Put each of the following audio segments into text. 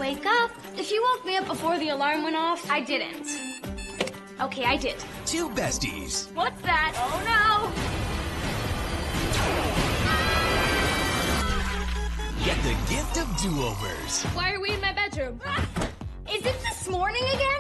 wake up. If you woke me up before the alarm went off, I didn't. Okay, I did. Two besties. What's that? Oh no! Get the gift of do-overs. Why are we in my bedroom? Is it this morning again?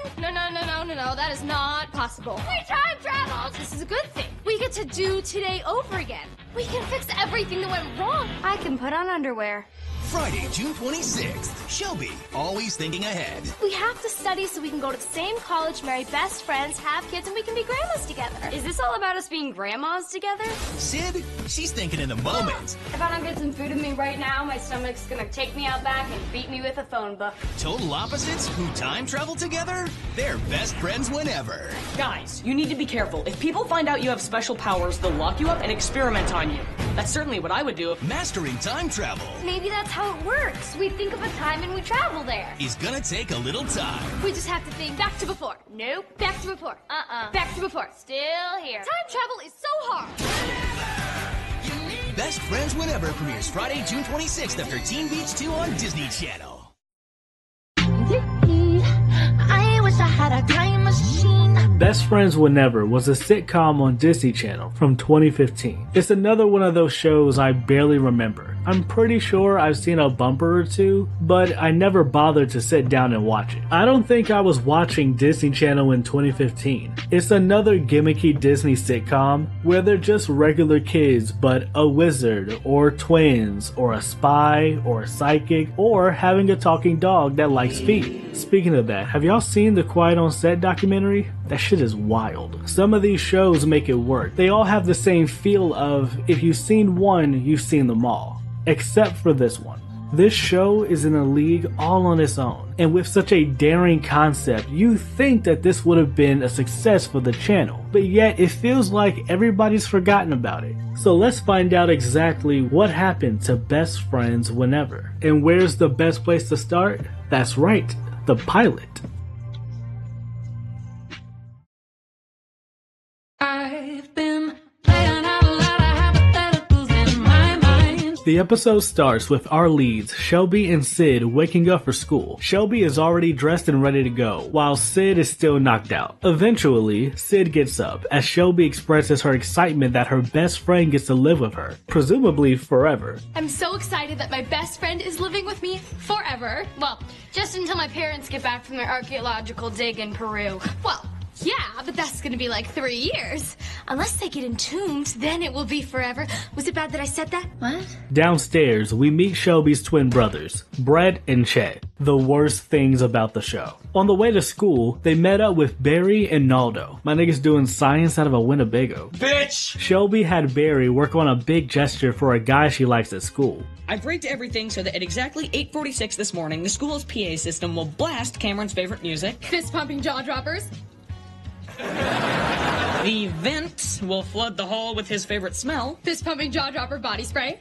No, that is not possible. We time traveled! This is a good thing. We get to do today over again. We can fix everything that went wrong. I can put on underwear. Friday, June 26th. Shelby, always thinking ahead. We have to study so we can go to the same college, marry best friends, have kids, and we can be grandmas together. Is this all about us being grandmas together? Sid, she's thinking in the moment. If I don't get some food in me right now, my stomach's gonna take me out back and beat me with a phone book. Total opposites who time travel together? They're best friends whenever. Guys, you need to be careful. If people find out you have special powers, they'll lock you up and experiment on you. That's certainly what I would do. Mastering time travel Maybe that's how it works. We think of a time and we travel there. is gonna take a little time. We just have to think back to before. Nope. Back to before. Back to before. Still here. Time travel is so hard. Best Friends Whenever premieres Friday, June 26th after Teen Beach 2 on Disney Channel. I wish I had a time machine. Best Friends Whenever was a sitcom on Disney Channel from 2015. It's another one of those shows I barely remember. I'm pretty sure I've seen a bumper or two, but I never bothered to sit down and watch it. I don't think I was watching Disney Channel in 2015. It's another gimmicky Disney sitcom where they're just regular kids, but a wizard, or twins, or a spy, or a psychic, or having a talking dog that likes feet. Speaking of that, have y'all seen the Quiet on Set documentary? That shit is wild. Some of these shows make it work. They all have the same feel of, if you've seen one, you've seen them all. Except for this one. This show is in a league all on its own, and with such a daring concept, you think that this would have been a success for the channel, but yet it feels like everybody's forgotten about it. So let's find out exactly what happened to Best Friends Whenever. And where's the best place to start? That's right, the pilot. I've been playing out a lot of hypotheticals in my mind. The episode starts with our leads, Shelby and Sid, waking up for school. Shelby is already dressed and ready to go, while Sid is still knocked out. Eventually, Sid gets up, as Shelby expresses her excitement that her best friend gets to live with her, presumably forever. I'm so excited that my best friend is living with me forever. Well, just until my parents get back from their archaeological dig in Peru. Well, yeah, but that's gonna be like 3 years. Unless they get entombed, then it will be forever. Was it bad that I said that? What? Downstairs, we meet Shelby's twin brothers, Brett and Chet, the worst things about the show. On the way to school, they met up with Barry and Naldo. My nigga's doing science out of a Winnebago. Bitch! Shelby had Barry work on a big gesture for a guy she likes at school. I've rigged everything so that at exactly 8:46 this morning, the school's PA system will blast Cameron's favorite music. Fist pumping jaw droppers. The vent will flood the hall with his favorite smell. Fist pumping jaw dropper body spray.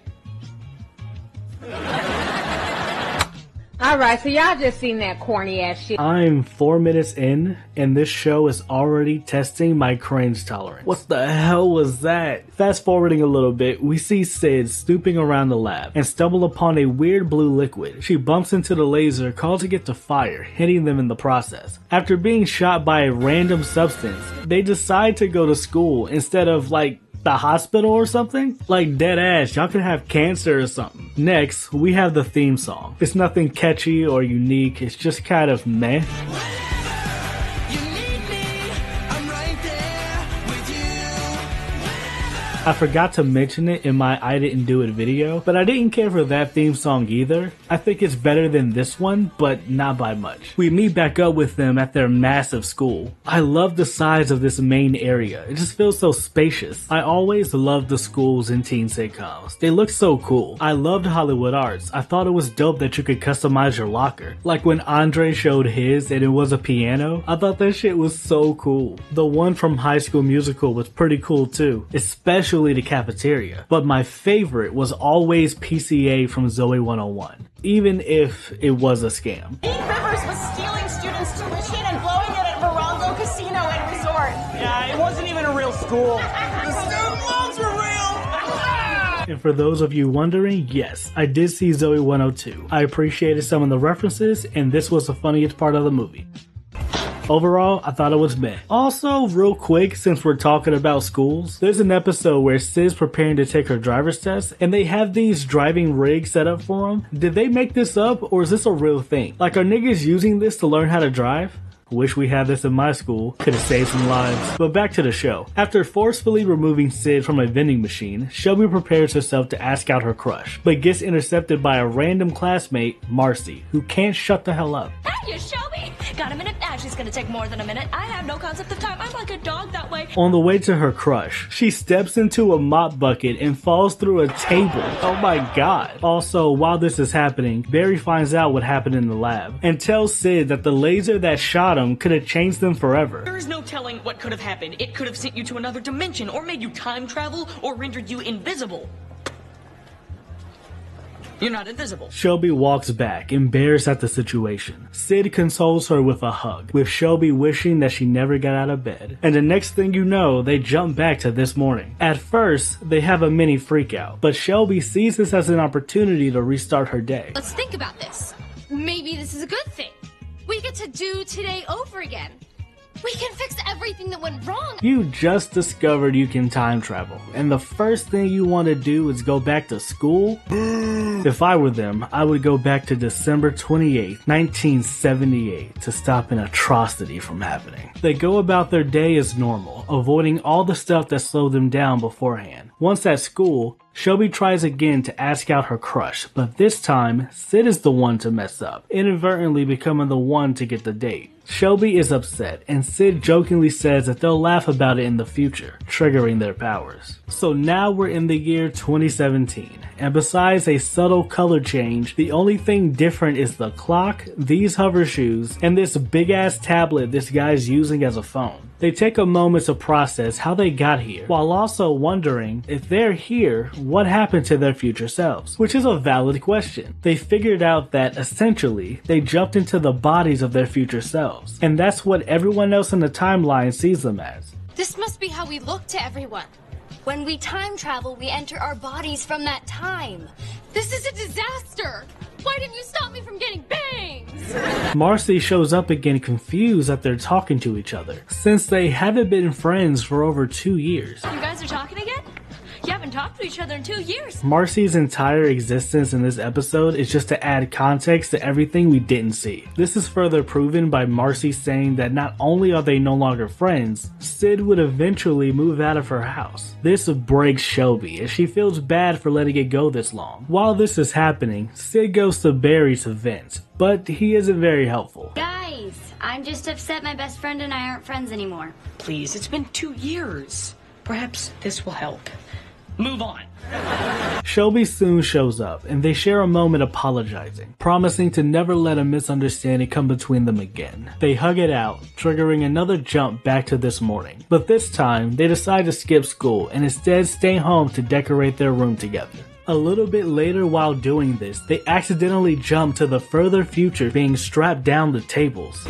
Alright, so y'all just seen that corny ass shit. I'm 4 minutes in, and this show is already testing my cringe tolerance. What the hell was that? Fast forwarding a little bit, we see Sid snooping around the lab and stumble upon a weird blue liquid. She bumps into the laser, causing it to fire, hitting them in the process. After being shot by a random substance, they decide to go to school instead of the hospital or something? Like dead ass, y'all could have cancer or something. Next, we have the theme song. It's nothing catchy or unique, it's just kind of meh. I forgot to mention it in my I Didn't Do It video, but I didn't care for that theme song either. I think it's better than this one, but not by much. We meet back up with them at their massive school. I love the size of this main area. It just feels so spacious. I always loved the schools in teen sitcoms. They look so cool. I loved Hollywood Arts. I thought it was dope that you could customize your locker. Like when Andre showed his and it was a piano, I thought that shit was so cool. The one from High School Musical was pretty cool too, especially the cafeteria, but my favorite was always PCA from Zoe 101, even if it was a scam. Dean Rivers was stealing students' tuition and blowing it at Morongo Casino and Resort. Yeah, it wasn't even a real school. The student loans were real! And for those of you wondering, yes, I did see Zoe 102. I appreciated some of the references, and this was the funniest part of the movie. Overall, I thought it was meh. Also, real quick, since we're talking about schools, there's an episode where Sid's preparing to take her driver's test, and they have these driving rigs set up for them. Did they make this up, or is this a real thing? Like, are niggas using this to learn how to drive? Wish we had this in my school. Could have saved some lives. But back to the show. After forcefully removing Sid from a vending machine, Shelby prepares herself to ask out her crush, but gets intercepted by a random classmate, Marcy, who can't shut the hell up. Hey, you Shelby! Got a minute? Actually, it's gonna take more than a minute. I have no concept of time. I'm like a dog that way. On the way to her crush, she steps into a mop bucket and falls through a table. Oh my god. Also, while this is happening, Barry finds out what happened in the lab and tells Sid that the laser that shot him could have changed them forever. There is no telling what could have happened. It could have sent you to another dimension, or made you time travel, or rendered you invisible. You're not invisible. Shelby walks back, embarrassed at the situation. Sid consoles her with a hug, with Shelby wishing that she never got out of bed. And the next thing you know, they jump back to this morning. At first, they have a mini freakout, but Shelby sees this as an opportunity to restart her day. Let's think about this. Maybe this is a good thing. We get to do today over again. We can fix everything that went wrong. You just discovered you can time travel, and the first thing you want to do is go back to school? If I were them, I would go back to December 28, 1978 to stop an atrocity from happening. They go about their day as normal, avoiding all the stuff that slowed them down beforehand. Once at school, Shelby tries again to ask out her crush, but this time, Sid is the one to mess up, inadvertently becoming the one to get the date. Shelby is upset, and Sid jokingly says that they'll laugh about it in the future, triggering their powers. So now we're in the year 2017, and besides a subtle color change, the only thing different is the clock, these hover shoes, and this big ass tablet this guy's using as a phone. They take a moment to process how they got here, while also wondering if they're here, what happened to their future selves? Which is a valid question. They figured out that essentially, they jumped into the bodies of their future selves, and that's what everyone else in the timeline sees them as. This must be how we look to everyone. When we time travel, we enter our bodies from that time. This is a disaster! Why didn't you stop me from getting bangs? Marcy shows up again confused that they're talking to each other, since they haven't been friends for over 2 years. You guys are talking again? You haven't talked to each other in 2 years. Marcy's entire existence in this episode is just to add context to everything we didn't see. This is further proven by Marcy saying that not only are they no longer friends, Sid would eventually move out of her house. This breaks Shelby, as she feels bad for letting it go this long. While this is happening, Sid goes to Barry to vent, but he isn't very helpful. Guys, I'm just upset my best friend and I aren't friends anymore. Please, it's been 2 years. Perhaps this will help. Move on. Shelby soon shows up, and they share a moment apologizing, promising to never let a misunderstanding come between them again. They hug it out, triggering another jump back to this morning. But this time, they decide to skip school and instead stay home to decorate their room together. A little bit later while doing this, they accidentally jump to the further future being strapped down the tables.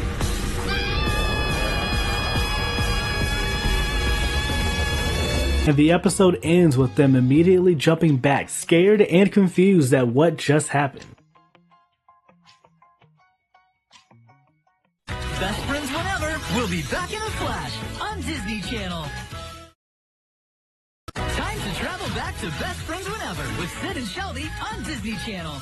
And the episode ends with them immediately jumping back, scared and confused at what just happened. Best Friends Whenever will be back in a flash on Disney Channel. Time to travel back to Best Friends Whenever with Sid and Shelby on Disney Channel.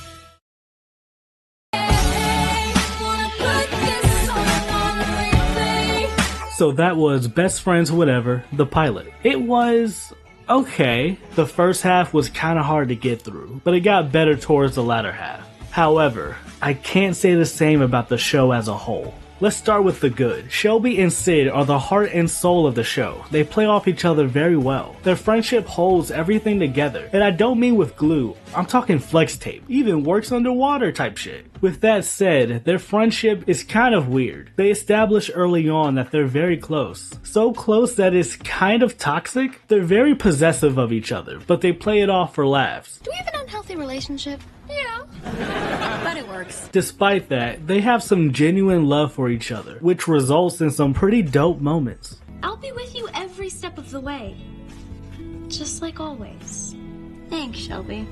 So that was Best Friends Whatever, the pilot. It was okay. The first half was kind of hard to get through, but it got better towards the latter half. However, I can't say the same about the show as a whole. Let's start with the good. Shelby and Sid are the heart and soul of the show. They play off each other very well. Their friendship holds everything together. And I don't mean with glue, I'm talking flex tape. Even works underwater type shit. With that said, their friendship is kind of weird. They establish early on that they're very close. So close that it's kind of toxic. They're very possessive of each other, but they play it off for laughs. Do we have an unhealthy relationship? Yeah. But it works. Despite that, they have some genuine love for each other, which results in some pretty dope moments. I'll be with you every step of the way. Just like always. Thanks, Shelby.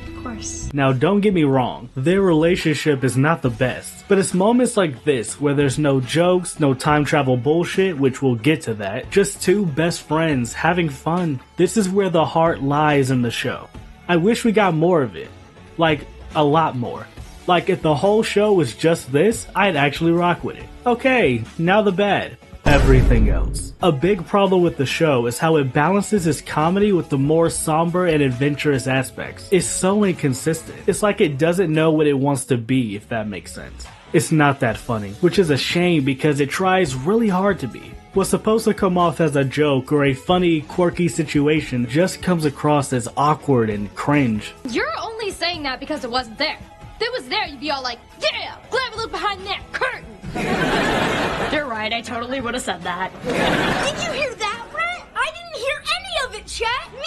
Of course. Now don't get me wrong, their relationship is not the best, but it's moments like this where there's no jokes, no time travel bullshit, which we'll get to that, just two best friends having fun. This is where the heart lies in the show. I wish we got more of it. Like, a lot more. Like, if the whole show was just this, I'd actually rock with it. Okay, now the bad. Everything else. A big problem with the show is how it balances its comedy with the more somber and adventurous aspects. It's so inconsistent. It's like it doesn't know what it wants to be, if that makes sense. It's not that funny, which is a shame because it tries really hard to be. What's supposed to come off as a joke or a funny, quirky situation just comes across as awkward and cringe. You're only saying that because it wasn't there. If it was there, you'd be all like, yeah, glad we look behind that curtain. You're right, I totally would have said that. Did you hear that, Brett? I didn't hear any of it, Chet. Me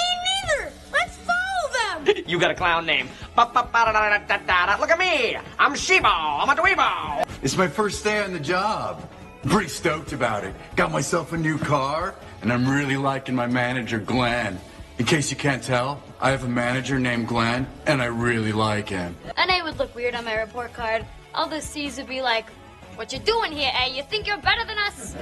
neither. Let's follow them. You got a clown name. Look at me. I'm Shebo. I'm a dweebo. It's my first day on the job. I'm pretty stoked about it. Got myself a new car, and I'm really liking my manager, Glenn. In case you can't tell, I have a manager named Glenn, and I really like him. A name would look weird on my report card. All the C's would be like, what you doing here, eh? You think you're better than us?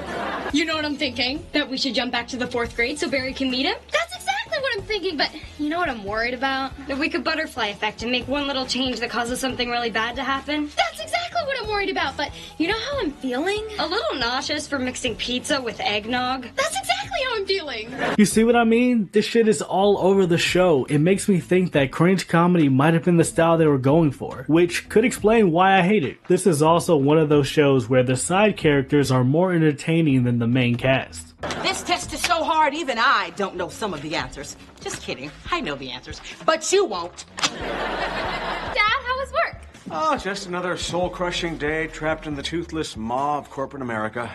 You know what I'm thinking? That we should jump back to the 4th grade so Barry can meet him? That's exactly what I'm thinking, but you know what I'm worried about? That we could butterfly effect and make one little change that causes something really bad to happen? That's exactly what I'm worried about, but you know how I'm feeling? A little nauseous for mixing pizza with eggnog? That's exactly how I'm feeling. You see what I mean? This shit is all over the show. It makes me think that cringe comedy might have been the style they were going for, which could explain why I hate it. This is also one of those shows where the side characters are more entertaining than the main cast. This test is so hard, even I don't know some of the answers. Just kidding. I know the answers, but you won't. Dad, how was work? Oh, just another soul-crushing day trapped in the toothless maw of corporate America.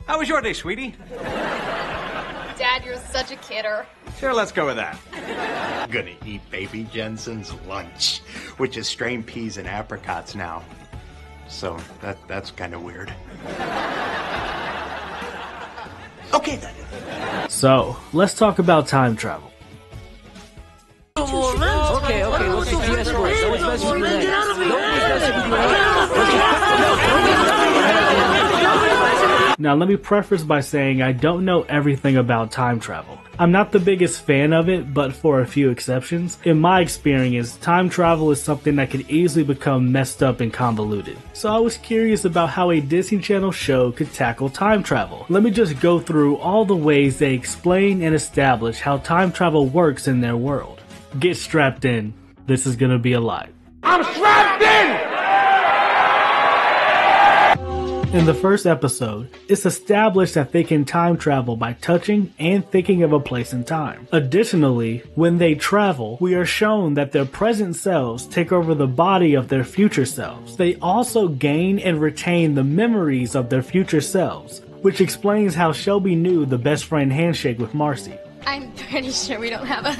How was your day, sweetie? Dad, you're such a kidder. Sure, let's go with that. Gonna eat baby Jensen's lunch, which is strained peas and apricots now. So that's kind of weird. Okay then. So, let's talk about time travel. Okay, we'll take GS first. Don't mess with your Now let me preface by saying I don't know everything about time travel. I'm not the biggest fan of it, but for a few exceptions, in my experience, time travel is something that could easily become messed up and convoluted. So I was curious about how a Disney Channel show could tackle time travel. Let me just go through all the ways they explain and establish how time travel works in their world. Get strapped in. This is gonna be a lot. I'm strapped in! In the first episode, it's established that they can time travel by touching and thinking of a place in time. Additionally, when they travel, we are shown that their present selves take over the body of their future selves. They also gain and retain the memories of their future selves, which explains how Shelby knew the best friend handshake with Marcy. I'm pretty sure we don't have a...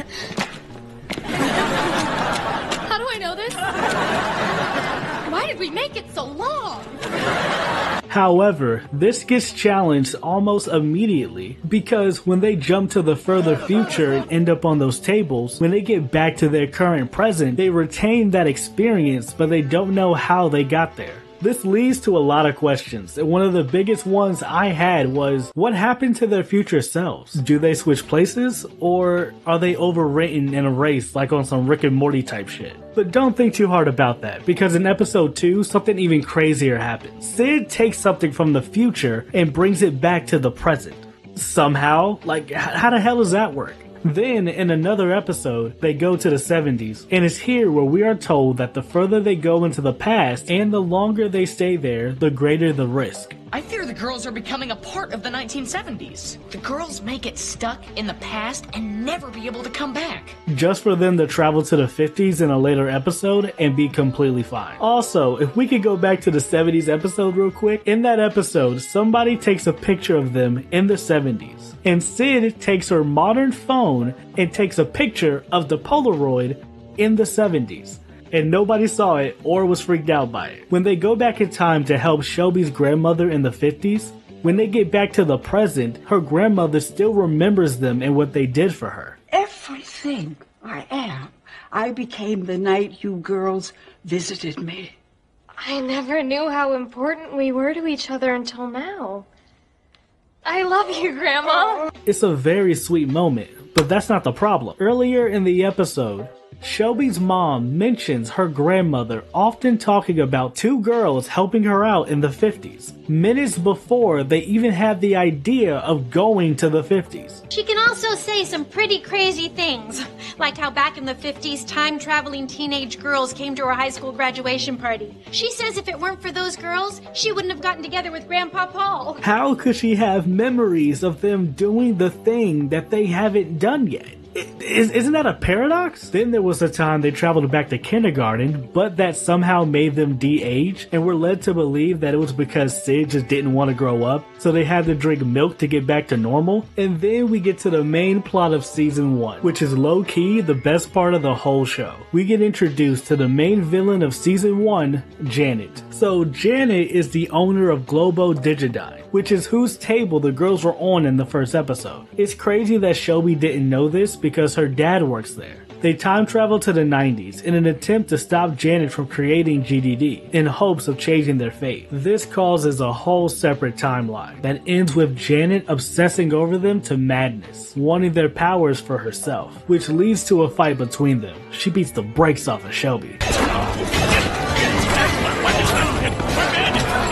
How do I know this? Why did we make it so long? However, this gets challenged almost immediately because when they jump to the further future and end up on those tables, when they get back to their current present, they retain that experience, but they don't know how they got there. This leads to a lot of questions, and one of the biggest ones I had was, what happened to their future selves? Do they switch places, or are they overwritten and erased like on some Rick and Morty type shit? But don't think too hard about that, because in episode 2, something even crazier happens. Sid takes something from the future and brings it back to the present. Somehow? Like, how the hell does that work? Then, in another episode, they go to the 70s, and it's here where we are told that the further they go into the past and the longer they stay there, the greater the risk. I fear the girls are becoming a part of the 1970s. The girls may get stuck in the past and never be able to come back. Just for them to travel to the 50s in a later episode and be completely fine. Also, if we could go back to the 70s episode real quick, in that episode, somebody takes a picture of them in the 70s. And Sid takes her modern phone and takes a picture of the Polaroid in the 70s. And nobody saw it or was freaked out by it. When they go back in time to help Shelby's grandmother in the 50s, when they get back to the present, her grandmother still remembers them and what they did for her. Everything I am. I became the night you girls visited me. I never knew how important we were to each other until now. I love you, Grandma. It's a very sweet moment, but that's not the problem. Earlier in the episode, Shelby's mom mentions her grandmother often talking about two girls helping her out in the 50s, minutes before they even had the idea of going to the 50s. She can also say some pretty crazy things, like how back in the 50s, time-traveling teenage girls came to her high school graduation party. She says if it weren't for those girls, she wouldn't have gotten together with Grandpa Paul. How could she have memories of them doing the thing that they haven't done yet? Isn't that a paradox? Then there was a time they traveled back to kindergarten, but that somehow made them de-age, and were led to believe that it was because Sid just didn't want to grow up, so they had to drink milk to get back to normal. And then we get to the main plot of season 1, which is low-key the best part of the whole show. We get introduced to the main villain of season 1, Janet. So Janet is the owner of Globo Digidyne, which is whose table the girls were on in the first episode. It's crazy that Shelby didn't know this because her dad works there. They time travel to the 90s in an attempt to stop Janet from creating GDD in hopes of changing their fate. This causes a whole separate timeline that ends with Janet obsessing over them to madness, wanting their powers for herself, which leads to a fight between them. She beats the brakes off of Shelby.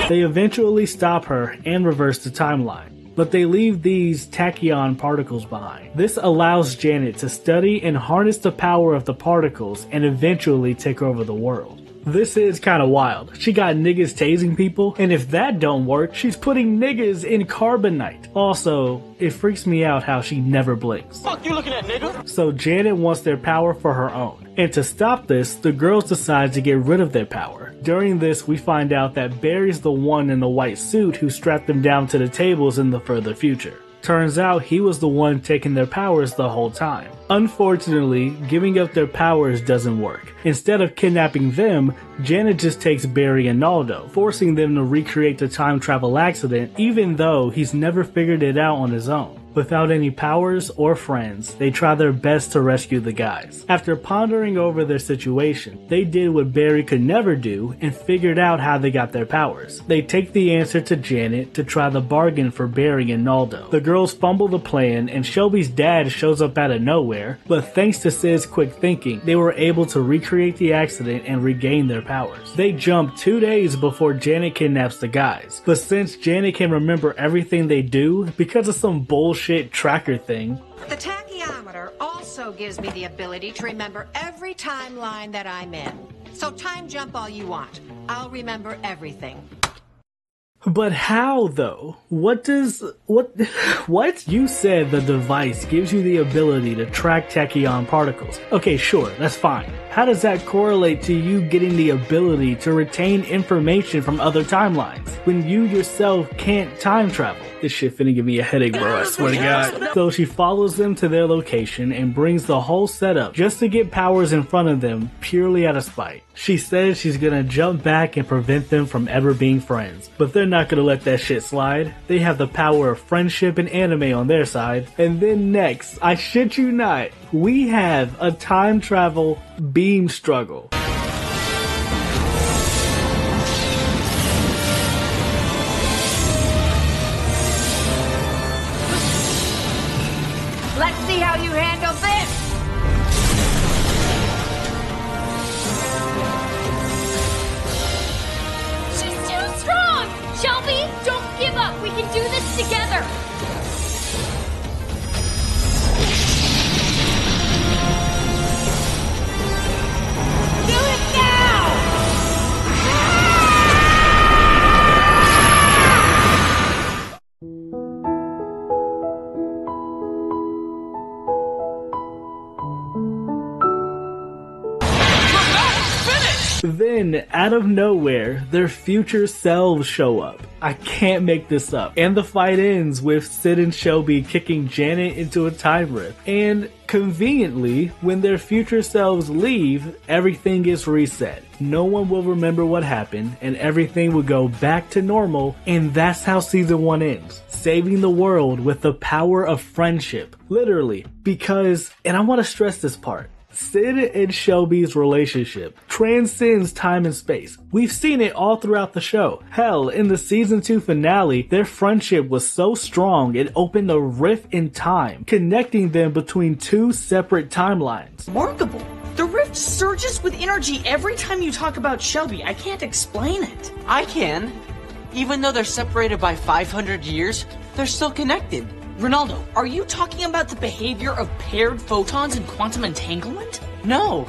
They eventually stop her and reverse the timeline, but they leave these tachyon particles behind. This allows Janet to study and harness the power of the particles and eventually take over the world. This is kinda wild. She got niggas tasing people, and if that don't work, she's putting niggas in carbonite. Also, it freaks me out how she never blinks. Fuck you looking at, nigga? So Janet wants their power for her own. And to stop this, the girls decide to get rid of their power. During this, we find out that Barry's the one in the white suit who strapped them down to the tables in the further future. Turns out he was the one taking their powers the whole time. Unfortunately, giving up their powers doesn't work. Instead of kidnapping them, Janet just takes Barry and Naldo, forcing them to recreate the time travel accident even though he's never figured it out on his own. Without any powers or friends, they try their best to rescue the guys. After pondering over their situation, they did what Barry could never do and figured out how they got their powers. They take the answer to Janet to try the bargain for Barry and Naldo. The girls fumble the plan and Shelby's dad shows up out of nowhere, but thanks to Sid's quick thinking, they were able to recreate the accident and regain their powers. They jump 2 days before Janet kidnaps the guys, but since Janet can remember everything they do because of some bullshit tracker thing. The tachyometer also gives me the ability to remember every timeline that I'm in. So time jump all you want. I'll remember everything. But how though? What? You said the device gives you the ability to track tachyon particles. Okay, sure, that's fine. How does that correlate to you getting the ability to retain information from other timelines when you yourself can't time travel? This shit finna give me a headache, bro, I swear to God. So she follows them to their location and brings the whole setup just to get powers in front of them purely out of spite. She says she's gonna jump back and prevent them from ever being friends, but they're not gonna let that shit slide. They have the power of friendship and anime on their side. And then next, I shit you not, we have a time travel beam struggle. Let's see how you handle this. She's too strong! Shelby, don't give up. We can do this together. Do it now! Then, out of nowhere, their future selves show up. I can't make this up. And the fight ends with Sid and Shelby kicking Janet into a time rift. And conveniently, when their future selves leave, everything gets reset. No one will remember what happened, and everything will go back to normal, and that's how season 1 ends. Saving the world with the power of friendship. Literally. Because, and I want to stress this part, Sid and Shelby's relationship transcends time and space. We've seen it all throughout the show. Hell, in the season 2 finale, their friendship was so strong it opened a rift in time, connecting them between two separate timelines. Remarkable. The rift surges with energy every time you talk about Shelby. I can't explain it. I can. Even though they're separated by 500 years, they're still connected. Ronaldo, are you talking about the behavior of paired photons and quantum entanglement? No.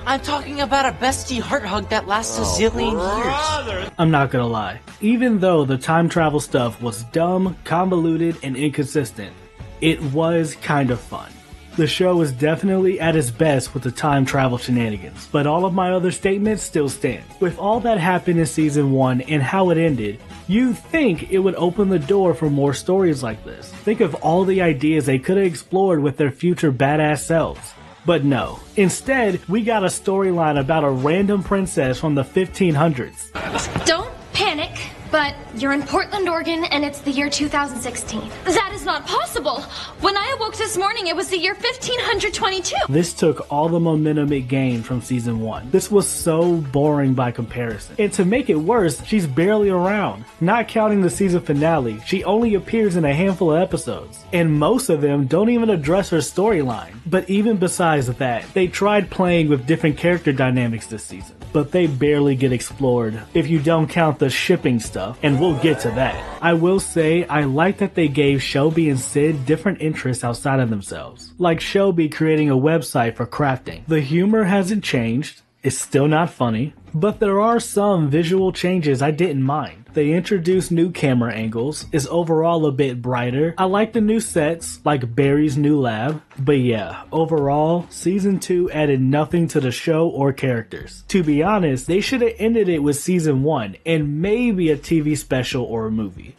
I'm talking about a bestie heart hug that lasts a zillion years. I'm not gonna lie. Even though the time travel stuff was dumb, convoluted, and inconsistent, it was kind of fun. The show is definitely at its best with the time travel shenanigans, but all of my other statements still stand. With all that happened in season 1 and how it ended, you'd think it would open the door for more stories like this. Think of all the ideas they could have explored with their future badass selves. But no. Instead, we got a storyline about a random princess from the 1500s. Don't panic, but you're in Portland, Oregon, and it's the year 2016. That is not possible. When I awoke this morning, it was the year 1522. This took all the momentum it gained from season 1. This was so boring by comparison. And to make it worse, she's barely around. Not counting the season finale, she only appears in a handful of episodes. And most of them don't even address her storyline. But even besides that, they tried playing with different character dynamics this season. But they barely get explored, if you don't count the shipping stuff, and we'll get to that. I will say, I like that they gave Shelby and Sid different interests outside of themselves. Like Shelby creating a website for crafting. The humor hasn't changed, it's still not funny, but there are some visual changes I didn't mind. They introduced new camera angles, is overall a bit brighter. I like the new sets, like Barry's new lab. But yeah, overall, season 2 added nothing to the show or characters. To be honest, they should have ended it with season 1 and maybe a TV special or a movie.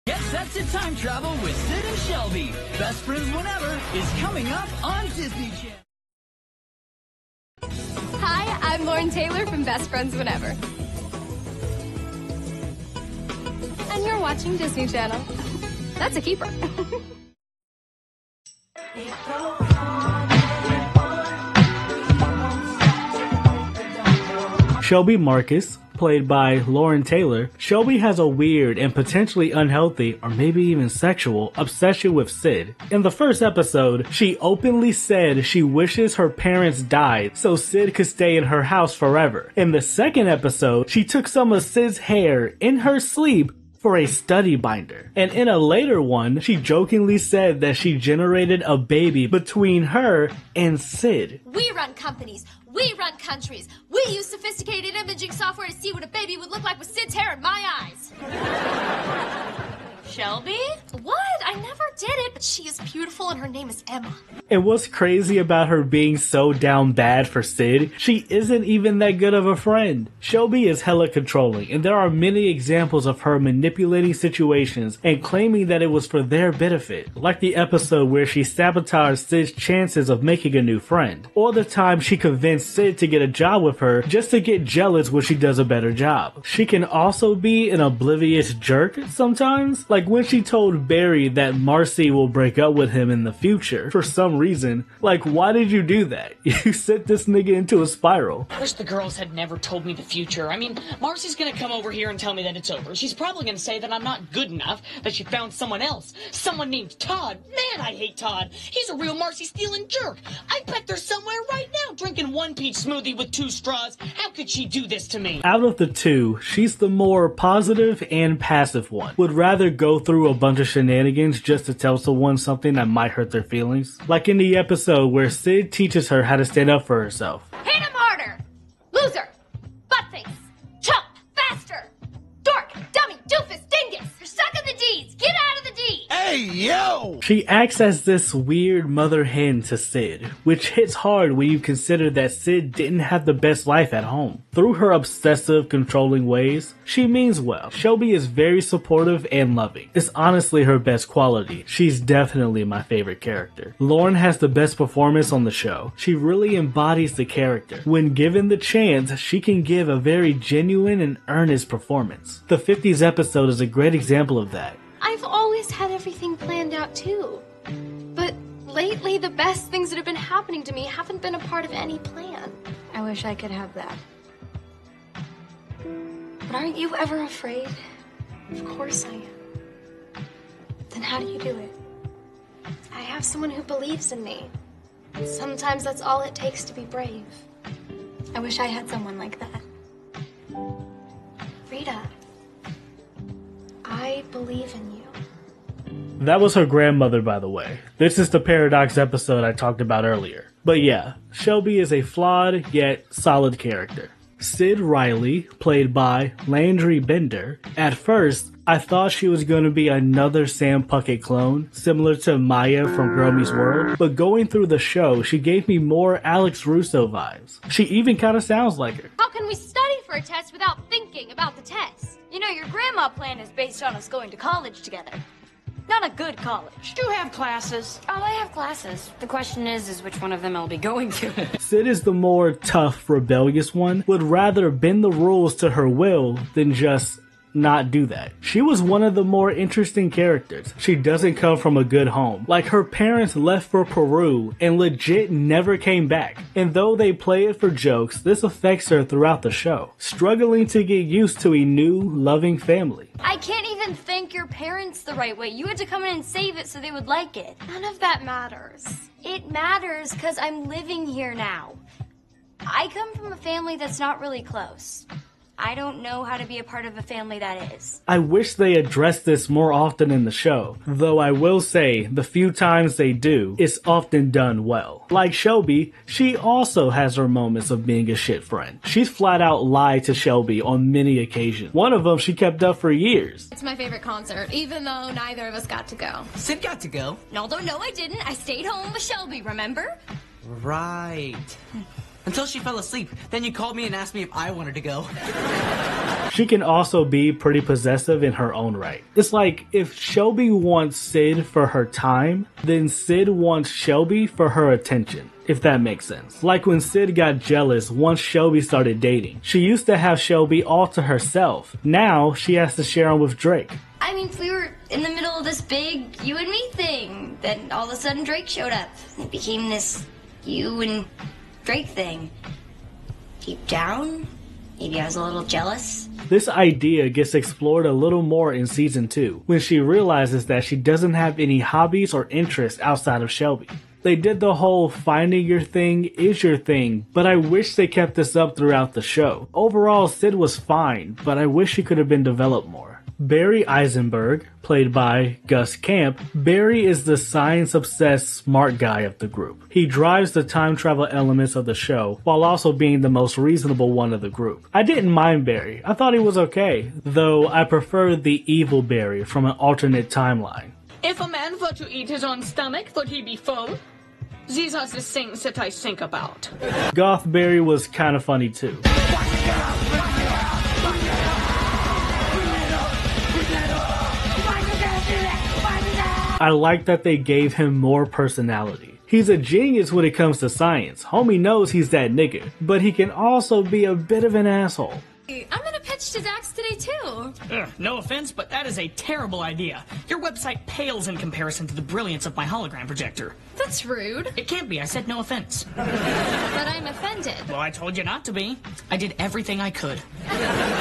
Get set to time travel with Sid and Shelby. Best Friends Whenever is coming up on Disney Channel. Hi, I'm Lauren Taylor from Best Friends Whenever. And you're watching Disney Channel. That's a keeper. Shelby Marcus, played by Lauren Taylor, Shelby has a weird and potentially unhealthy, or maybe even sexual, obsession with Sid. In the first episode, she openly said she wishes her parents died so Sid could stay in her house forever. In the second episode, she took some of Sid's hair in her sleep for a study binder. And in a later one, she jokingly said that she generated a baby between her and Sid. We run companies. We run countries. We use sophisticated imaging software to see what a baby would look like with Sid's hair in my eyes. Shelby? What? I never did it, but she is beautiful and her name is Emma. And what's crazy about her being so down bad for Sid, she isn't even that good of a friend. Shelby is hella controlling, and there are many examples of her manipulating situations and claiming that it was for their benefit. Like the episode where she sabotaged Sid's chances of making a new friend, or the time she convinced Sid to get a job with her just to get jealous when she does a better job. She can also be an oblivious jerk sometimes, like when she told Barry that Marcy will break up with him in the future for some reason. Like, why did you do that? You sent this nigga into a spiral. I wish the girls had never told me the future. I mean, Marcy's gonna come over here and tell me that it's over. She's probably gonna say that I'm not good enough, that she found someone else. Someone named Todd. Man, I hate Todd. He's a real Marcy-stealing jerk. I bet they're somewhere right now drinking one peach smoothie with 2 straws. How could she do this to me? Out of the two, she's the more positive and passive one. Would rather go through a bunch of shenanigans just to tell someone something that might hurt their feelings. Like in the episode where Sid teaches her how to stand up for herself. Hit him harder! Loser! Buttface! Chump! Faster! Dork! Dummy! Doofus! Dingus! You're stuck in the D's! Get out of the D! Hey, yo! She acts as this weird mother hen to Sid, which hits hard when you consider that Sid didn't have the best life at home. Through her obsessive, controlling ways, she means well. Shelby is very supportive and loving. It's honestly her best quality. She's definitely my favorite character. Lauren has the best performance on the show. She really embodies the character. When given the chance, she can give a very genuine and earnest performance. The 50s episode is a great example of that. I've always had everything planned out too. But lately the best things that have been happening to me haven't been a part of any plan. I wish I could have that. But aren't you ever afraid? Of course I am. Then how do you do it? I have someone who believes in me. Sometimes that's all it takes to be brave. I wish I had someone like that. Rita, I believe in you. That was her grandmother, by the way. This is the Paradox episode I talked about earlier. But yeah, Shelby is a flawed yet solid character. Sid Riley, played by Landry Bender. At first, I thought she was going to be another Sam Puckett clone, similar to Maya from Girl Meets World, but going through the show, she gave me more Alex Russo vibes. She even kind of sounds like her. How can we study for a test without thinking about the test? You know, your grandma plan is based on us going to college together. Not a good college. Do you have classes? Oh, I have classes. The question is which one of them I'll be going to. Sid is the more tough, rebellious one, would rather bend the rules to her will than just not do that. She was one of the more interesting characters. She doesn't come from a good home. Like, her parents left for Peru and legit never came back. And though they play it for jokes, this affects her throughout the show, struggling to get used to a new, loving family. I can't even thank your parents the right way. You had to come in and save it so they would like it. None of that matters. It matters because I'm living here now. I come from a family that's not really close. I don't know how to be a part of a family that is. I wish they addressed this more often in the show, though I will say the few times they do, it's often done well. Like Shelby, she also has her moments of being a shit friend. She's flat out lied to Shelby on many occasions. One of them she kept up for years. It's my favorite concert, even though neither of us got to go. Sid got to go. Although no, I didn't. I stayed home with Shelby, remember? Right. Until she fell asleep. Then you called me and asked me if I wanted to go. She can also be pretty possessive in her own right. It's like, if Shelby wants Sid for her time, then Sid wants Shelby for her attention, if that makes sense. Like when Sid got jealous once Shelby started dating. She used to have Shelby all to herself. Now she has to share him with Drake. I mean, we were in the middle of this big you and me thing. Then all of a sudden Drake showed up. It became this you and Drake thing. Deep down, maybe I was a little jealous. This idea gets explored a little more in season 2, when she realizes that she doesn't have any hobbies or interests outside of Shelby. They did the whole finding your thing is your thing, but I wish they kept this up throughout the show. Overall, Sid was fine, but I wish he could have been developed more. Barry Eisenberg, played by Gus Camp, Barry is the science-obsessed smart guy of the group. He drives the time travel elements of the show, while also being the most reasonable one of the group. I didn't mind Barry, I thought he was okay, though I preferred the evil Barry from an alternate timeline. If a man were to eat his own stomach, would he be full? These are the things that I think about. Goth Barry was kinda funny too. I like that they gave him more personality. He's a genius when it comes to science. Homie knows he's that nigga, but he can also be a bit of an asshole. I'm gonna pitch to Dax today too. No offense, but that is a terrible idea. Your website pales in comparison to the brilliance of my hologram projector. That's rude. It can't be, I said no offense. But I'm offended. Well, I told you not to be. I did everything I could.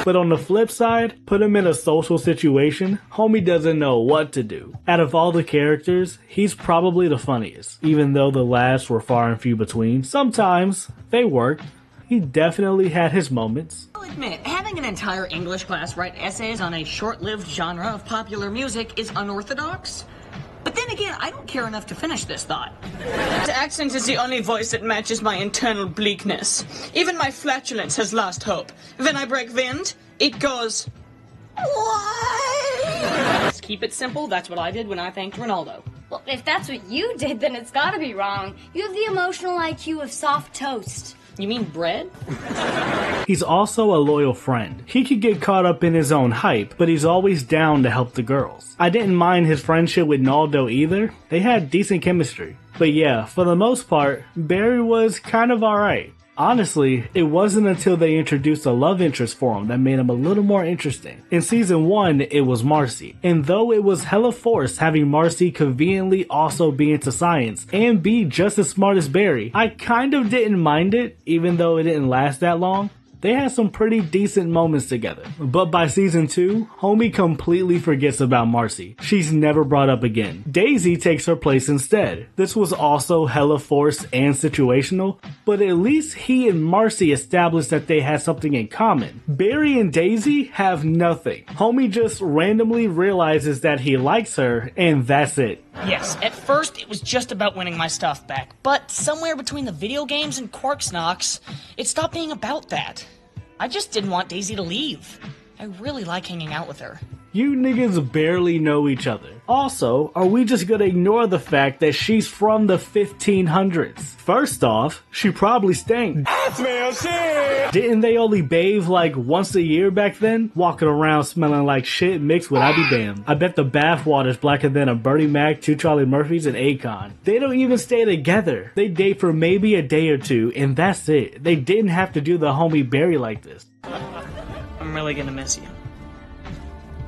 But on the flip side, put him in a social situation, homie doesn't know what to do. Out of all the characters, he's probably the funniest, even though the laughs were far and few between. Sometimes they worked. He definitely had his moments. I'll admit, having an entire English class write essays on a short-lived genre of popular music is unorthodox. But then again, I don't care enough to finish this thought. The accent is the only voice that matches my internal bleakness. Even my flatulence has lost hope. When I break wind, it goes... Why? Just keep it simple, that's what I did when I thanked Ronaldo. Well, if that's what you did, then it's gotta be wrong. You have the emotional IQ of soft toast. You mean bread? He's also a loyal friend. He could get caught up in his own hype, but he's always down to help the girls. I didn't mind his friendship with Naldo either. They had decent chemistry. But yeah, for the most part, Barry was kind of alright. Honestly, it wasn't until they introduced a love interest for him that made him a little more interesting. In season 1, it was Marcy, and though it was hella forced having Marcy conveniently also be into science and be just as smart as Barry, I kind of didn't mind it, even though it didn't last that long. They had some pretty decent moments together, but by season 2, Homie completely forgets about Marcy. She's never brought up again. Daisy takes her place instead. This was also hella forced and situational, but at least he and Marcy established that they had something in common. Barry and Daisy have nothing. Homie just randomly realizes that he likes her, and that's it. Yes, at first it was just about winning my stuff back, but somewhere between the video games and Quark's knocks, it stopped being about that. I just didn't want Daisy to leave. I really like hanging out with her. You niggas barely know each other. Also, are we just gonna ignore the fact that she's from the 1500s? First off, she probably stank. Didn't they only bathe like once a year back then? Walking around smelling like shit mixed with I be damned. I bet the bath water's blacker than a Bernie Mac, 2 Charlie Murphys, and Akon. They don't even stay together. They date for maybe a day or two, and that's it. They didn't have to do the homie Barry like this. I'm really gonna miss you.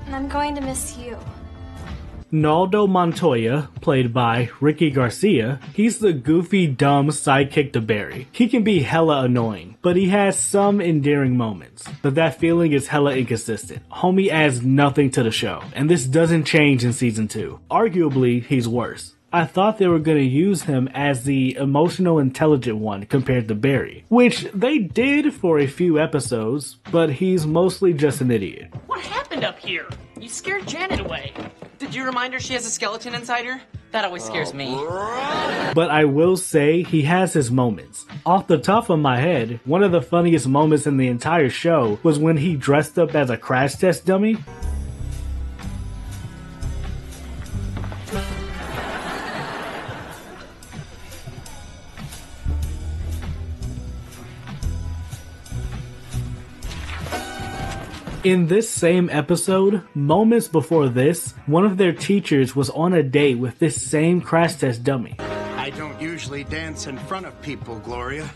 I'm going to miss you. Naldo Montoya, played by Ricky Garcia, he's the goofy, dumb sidekick to Barry. He can be hella annoying, but he has some endearing moments. But that feeling is hella inconsistent. Homie adds nothing to the show, and this doesn't change in season 2. Arguably, he's worse. I thought they were going to use him as the emotional intelligent one compared to Barry, which they did for a few episodes, but he's mostly just an idiot. What happened up here? You scared Janet away. Did you remind her she has a skeleton inside her? That always scares me. But I will say he has his moments. Off the top of my head, one of the funniest moments in the entire show was when he dressed up as a crash test dummy. In this same episode, moments before this, one of their teachers was on a date with this same crash test dummy. I don't usually dance in front of people, Gloria,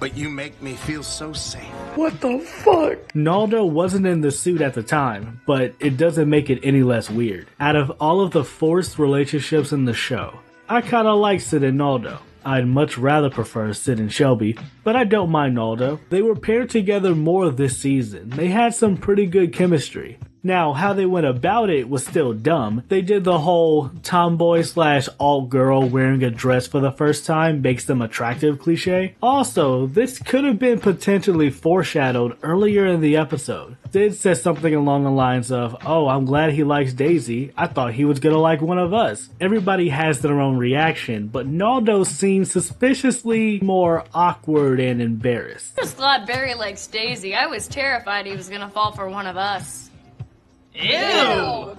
but you make me feel so safe. What the fuck? Naldo wasn't in the suit at the time, but it doesn't make it any less weird. Out of all of the forced relationships in the show, I kinda like Sid and Naldo. I'd much rather prefer Sid and Shelby, but I don't mind Naldo. They were paired together more this season. They had some pretty good chemistry. Now, how they went about it was still dumb. They did the whole tomboy / alt girl wearing a dress for the first time makes them attractive cliche. Also, this could have been potentially foreshadowed earlier in the episode. Sid says something along the lines of, "Oh, I'm glad he likes Daisy. I thought he was gonna like one of us." Everybody has their own reaction, but Naldo seems suspiciously more awkward and embarrassed. I just glad Barry likes Daisy. I was terrified he was gonna fall for one of us. Ew!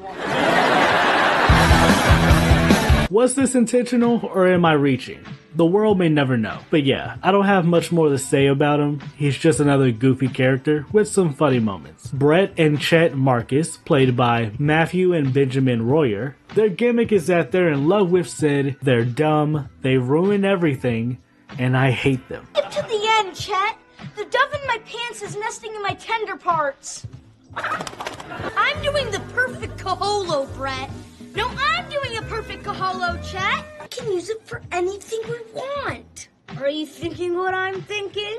Was this intentional, or am I reaching? The world may never know. But yeah, I don't have much more to say about him. He's just another goofy character with some funny moments. Brett and Chet Marcus, played by Matthew and Benjamin Royer, their gimmick is that they're in love with Sid, they're dumb, they ruin everything, and I hate them. Get to the end, Chet. The dove in my pants is nesting in my tender parts. I'm doing the perfect kaholo, Brett. No, I'm doing a perfect kaholo, Chet. We can use it for anything we want. Are you thinking what I'm thinking?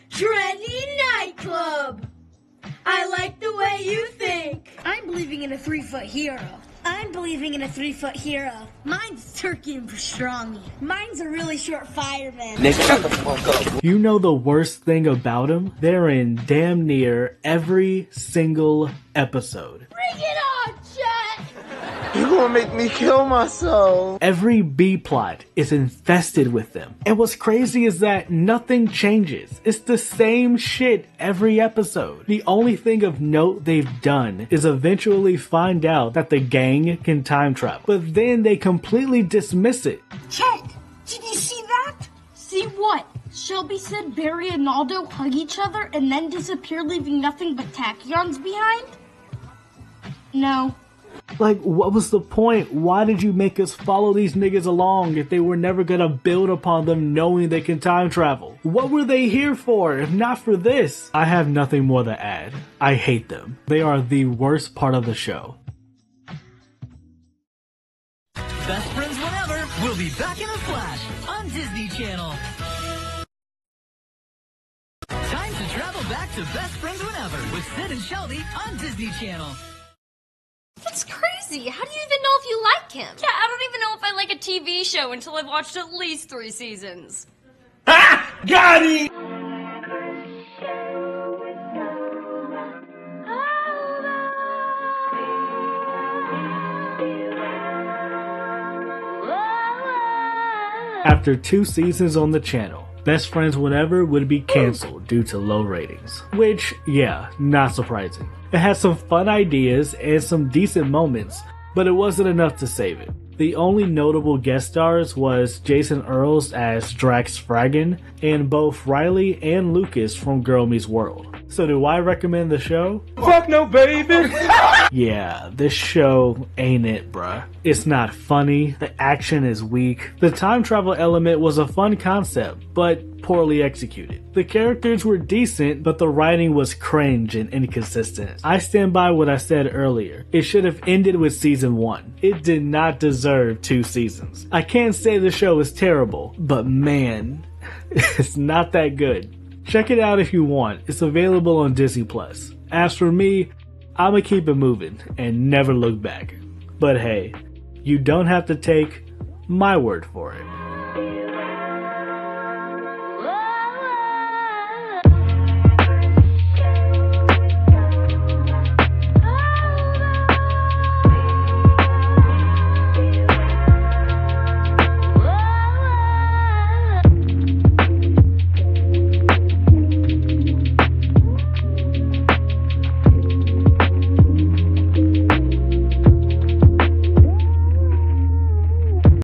Trendy nightclub. I like the way you think. I'm believing in a 3-foot hero. I'm believing in a 3-foot hero. Mine's turkey and pastrami. Mine's a really short fireman. You know the worst thing about them? They're in damn near every single episode. Bring it on, Chet! You're gonna make me kill myself. Every B-plot is infested with them. And what's crazy is that nothing changes. It's the same shit every episode. The only thing of note they've done is eventually find out that the gang can time travel. But then they completely dismiss it. Chet, did you see that? See what? Shelby said Barry and Naldo hug each other and then disappear, leaving nothing but tachyons behind? No. Like, what was the point? Why did you make us follow these niggas along if they were never gonna build upon them knowing they can time travel? What were they here for if not for this? I have nothing more to add. I hate them. They are the worst part of the show. Best Friends Whenever will be back in a flash on Disney Channel. Time to travel back to Best Friends Whenever with Sid and Shelby on Disney Channel. That's crazy. How do you even know if you like him? Yeah, I don't even know if I like a TV show until I've watched at least 3 seasons. Ah! Got it! After 2 seasons on the channel, Best Friends Whenever would be cancelled due to low ratings. Which, yeah, not surprising. It had some fun ideas and some decent moments, but it wasn't enough to save it. The only notable guest stars was Jason Earls as Drax Fragan, and both Riley and Lucas from Girl Meets World. So do I recommend the show? Fuck no, baby! Yeah, this show ain't it, bruh. It's not funny, the action is weak, the time travel element was a fun concept, but poorly executed. The characters were decent, but the writing was cringe and inconsistent. I stand by what I said earlier. It should have ended with season 1. It did not deserve 2 seasons. I can't say the show is terrible, but man, it's not that good. Check it out if you want. It's available on Disney+. As for me, I'ma keep it moving and never look back. But hey, you don't have to take my word for it.